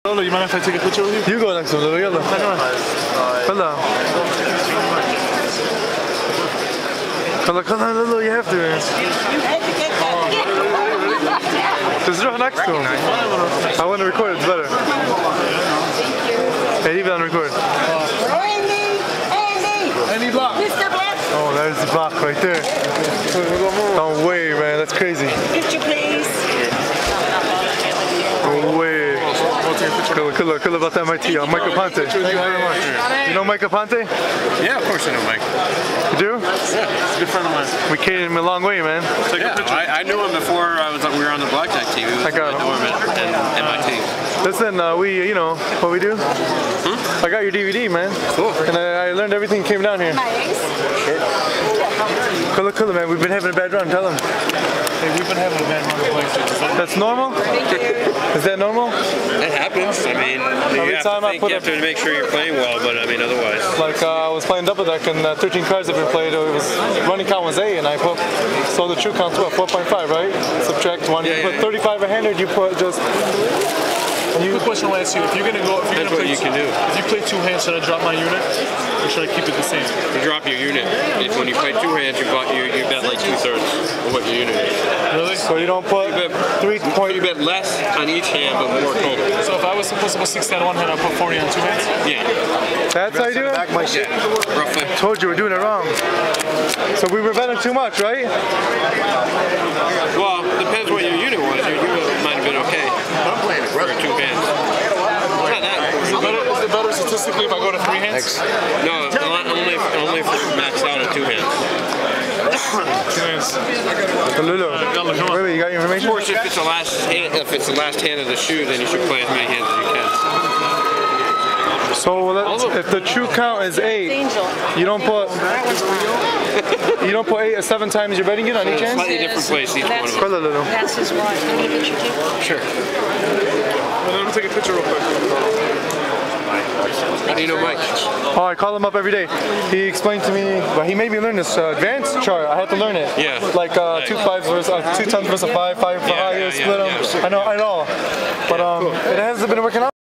Lolo, you mind if I take a picture with you? You go next to him, Lolo. Yalla. Yalla. Come on, Lolo. You have to. Just rough next to him. I want to record. It's better. Hey, leave it on record. Andy Block. Mr. Black. Oh, there's the block right there. No way, man. That's crazy. Picture, please. No way. Cool about that MIT. Michael Ponte. Thank you very much. You know Michael Ponte? Yeah, of course I know Mike. You do? Yeah, he's a good friend of mine. We came a long way, man. Take a picture. I knew him before we were on the Blackjack team. I got him. I knew him at MIT. Listen, you know what we do? I got your DVD, man. Cool. And I learned everything came down here. Nice. Cool, man. We've been having a bad run. Tell them. Hey, we've been having a bad run of places. That's normal? Is that normal? It happens. I mean, you have to make sure you're playing well, but I mean, otherwise. Like, I was playing double deck, and 13 cards have been played. It was running count was 8, and I put, so the true count's what, 4.5, right? Subtract 1. You put 35 a handed, you put just. Quick question I'll ask you. If you're gonna go, if you play 2 hands, should I drop my unit? Or should I keep it the same? You drop your unit. When you play 2 hands, you bet like 2/3 of what your unit is. Really? So you don't put You bet less on each hand, but more total. So if I was supposed to put 60 on 1 hand, I'll put 40 on 2 hands? Yeah. That's how you do it? Yeah. Roughly. Told you we're doing it wrong. So we were betting too much, right? Well, depends what your unit was. Your unit might have been okay. I'm playing for 2 hands. Not that. Is it better statistically if I go to 3 hands? No, only if you max out at 2 hands. 2 hands. Lulu. Wait, you got your information? Of course, if it's the last hand of the shoe, then you should play as many hands as you can. So if the true count is 8, you don't put 8 7 times your betting unit on each hand? Slightly different place each one of them. That's his wife. Can I get a picture too? Sure. Let me take a picture real quick. How do you know Mike? Oh, I call him up every day. He explained to me, well, he made me learn this advanced chart. I had to learn it. Yeah. Like 2 5s versus 2 10s versus 5 for higher, split them. I know. But it hasn't been working out.